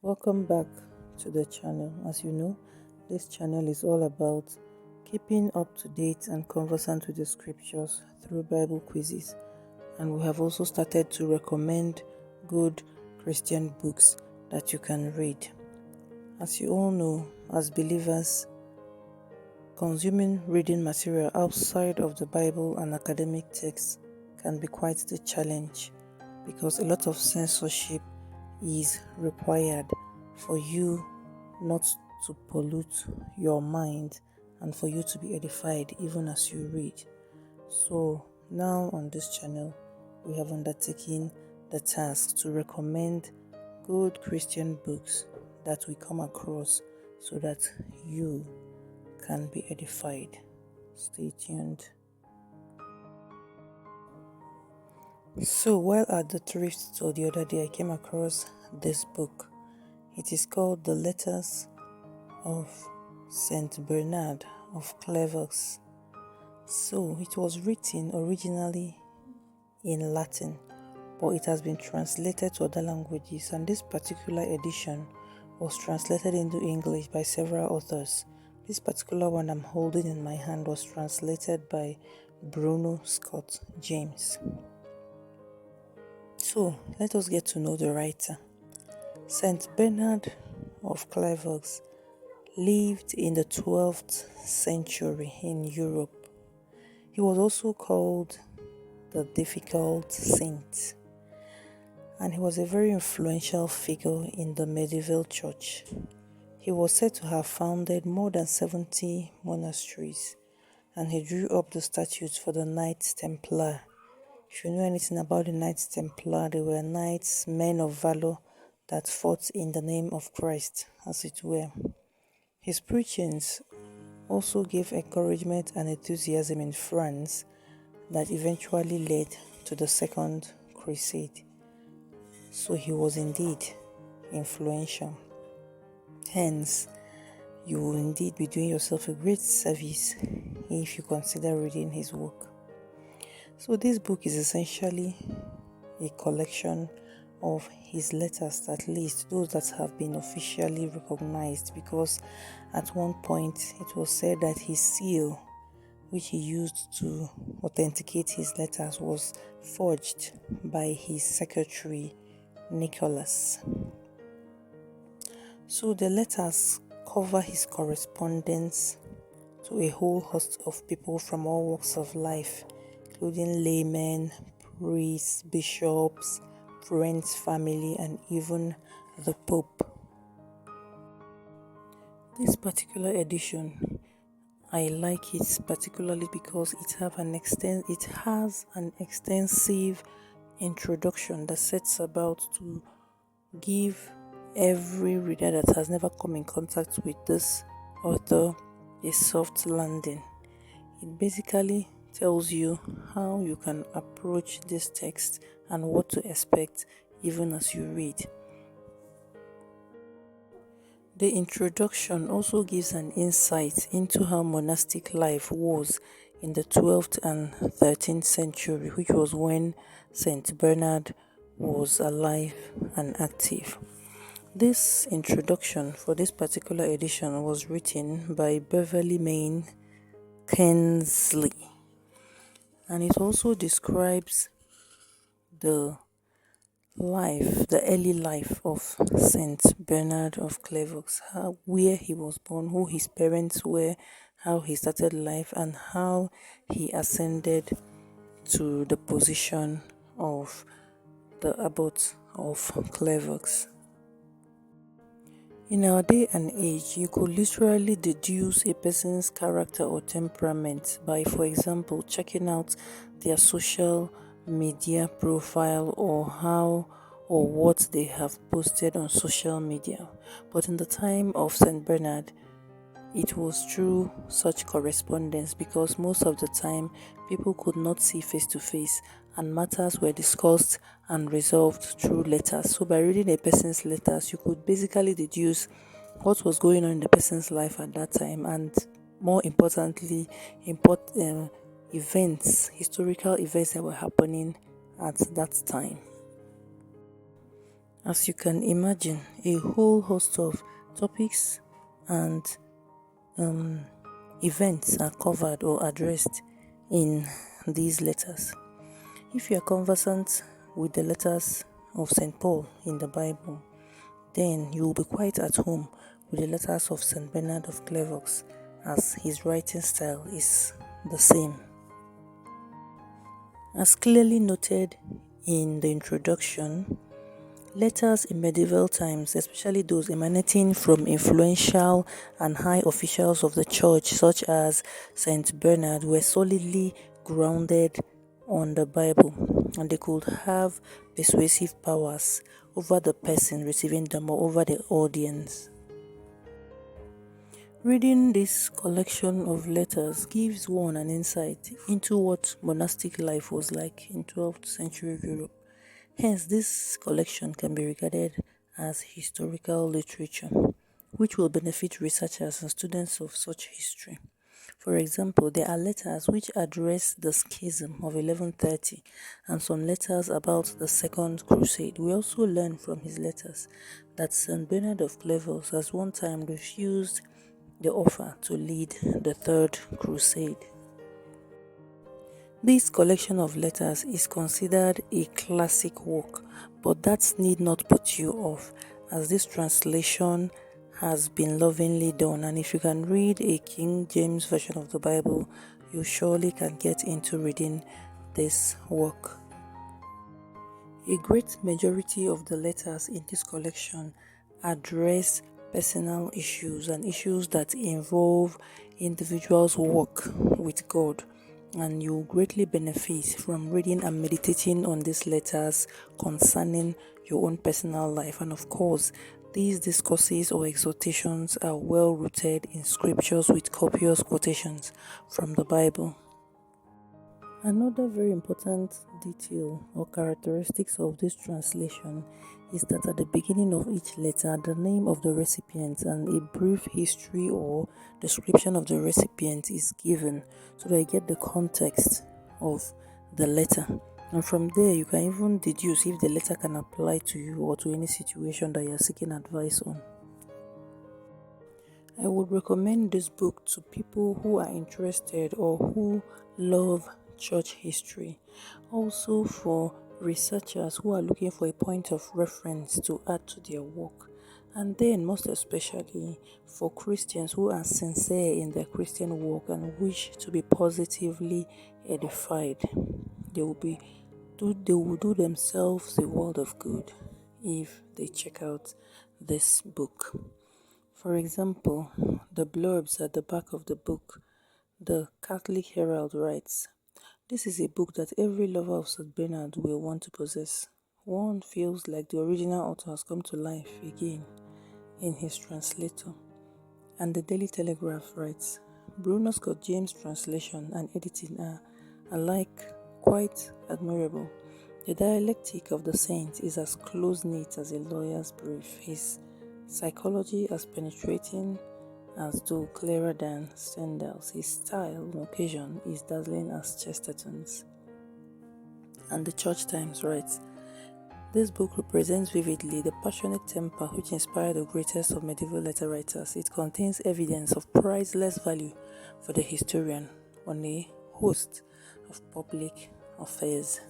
Welcome back to the channel. As you know, this channel is all about keeping up to date and conversant with the scriptures through Bible quizzes. And we have also started to recommend good Christian books that you can read. As you all know, as believers, consuming reading material outside of the Bible and academic texts can be quite the challenge because a lot of censorship is required for you not to pollute your mind and for you to be edified even as you read. So now on this channel, we have undertaken the task to recommend good Christian books that we come across so that you can be edified. Stay tuned. So while at the thrift store the other day, I came across this book. It is called The Letters of Saint Bernard of Clairvaux. So it was written originally in Latin, but it has been translated to other languages, and this particular edition was translated into English by several authors. This particular one I'm holding in my hand was translated by Bruno Scott James. So let us get to know the writer. Saint Bernard of Clairvaux lived in the 12th century in Europe. He was also called the Difficult Saint, and he was a very influential figure in the medieval church. He was said to have founded more than 70 monasteries, and he drew up the statutes for the Knights Templar. If you know anything about the Knights Templar, they were knights, men of valor that fought in the name of Christ, as it were. His preachings also gave encouragement and enthusiasm in France that eventually led to the Second Crusade. So he was indeed influential. Hence, you will indeed be doing yourself a great service if you consider reading his work. So this book is essentially a collection of his letters, at least those that have been officially recognized, because at one point it was said that his seal, which he used to authenticate his letters, was forged by his secretary Nicholas. So the letters cover his correspondence to a whole host of people from all walks of life, including laymen, priests, bishops, friends, family, and even the Pope. This particular edition, I like it particularly because it has an extensive introduction that sets about to give every reader that has never come in contact with this author a soft landing. It basically tells you how you can approach this text and what to expect even as you read. The introduction also gives an insight into how monastic life was in the 12th and 13th century, which was when Saint Bernard was alive and active. This introduction for this particular edition was written by Beverly Main Kensley, and it also describes the early life of Saint Bernard of Clairvaux, where he was born, who his parents were, how he started life, and how he ascended to the position of the abbot of Clairvaux. In our day and age, you could literally deduce a person's character or temperament by, for example, checking out their social media profile or how or what they have posted on social media. But in the time of Saint Bernard, it was through such correspondence, because most of the time people could not see face to face and matters were discussed and resolved through letters. So by reading a person's letters, you could basically deduce what was going on in the person's life at that time, and more importantly, historical events that were happening at that time. As you can imagine, a whole host of topics and events are covered or addressed in these letters. If you are conversant with the letters of St. Paul in the Bible, then you will be quite at home with the letters of St. Bernard of Clairvaux, as his writing style is the same. As clearly noted in the introduction, letters in medieval times, especially those emanating from influential and high officials of the church, such as Saint Bernard, were solidly grounded on the Bible, and they could have persuasive powers over the person receiving them or over the audience. Reading this collection of letters gives one an insight into what monastic life was like in 12th century Europe. Hence, this collection can be regarded as historical literature, which will benefit researchers and students of such history. For example, there are letters which address the schism of 1130 and some letters about the Second Crusade. We also learn from his letters that St. Bernard of Clairvaux has one time refused the offer to lead the Third Crusade. This collection of letters is considered a classic work, but that need not put you off, as this translation has been lovingly done, and if you can read a King James version of the Bible, you surely can get into reading this work. A great majority of the letters in this collection address personal issues and issues that involve individuals' walk with God, and you greatly benefit from reading and meditating on these letters concerning your own personal life. And of course, these discourses or exhortations are well rooted in scriptures with copious quotations from the Bible. Another very important detail or characteristics of this translation is that at the beginning of each letter, the name of the recipient and a brief history or description of the recipient is given so that you get the context of the letter. And from there, you can even deduce if the letter can apply to you or to any situation that you are seeking advice on. I would recommend this book to people who are interested or who love church history. Also, for researchers who are looking for a point of reference to add to their work. And then, most especially, for Christians who are sincere in their Christian work and wish to be positively edified. They will do themselves a world of good if they check out this book. For example, the blurbs at the back of the book, the Catholic Herald writes, "This is a book that every lover of St. Bernard will want to possess. One feels like the original author has come to life again in his translator." And the Daily Telegraph writes, "Bruno Scott James' translation and editing are alike quite admirable. The dialectic of the saint is as close-knit as a lawyer's brief. His psychology as penetrating as though clearer than Stendhal's. His style on occasion is dazzling as Chesterton's." And the Church Times writes, "This book represents vividly the passionate temper which inspired the greatest of medieval letter writers. It contains evidence of priceless value for the historian on a host of public affairs."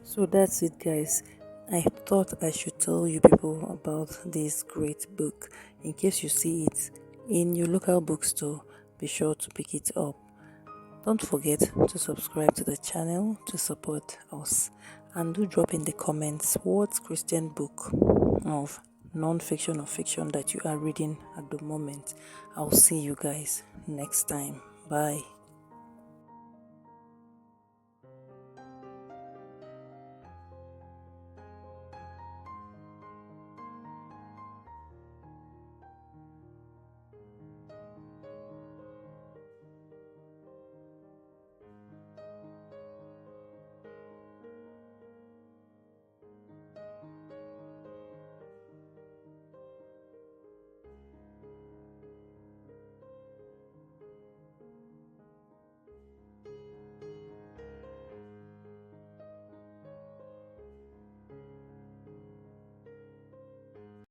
So that's it, guys. I thought I should tell you people about this great book. In case you see it in your local bookstore, be sure to pick it up. Don't forget to subscribe to the channel to support us, and do drop in the comments what Christian book of non-fiction or fiction that you are reading at the moment. I'll see you guys next time. Bye.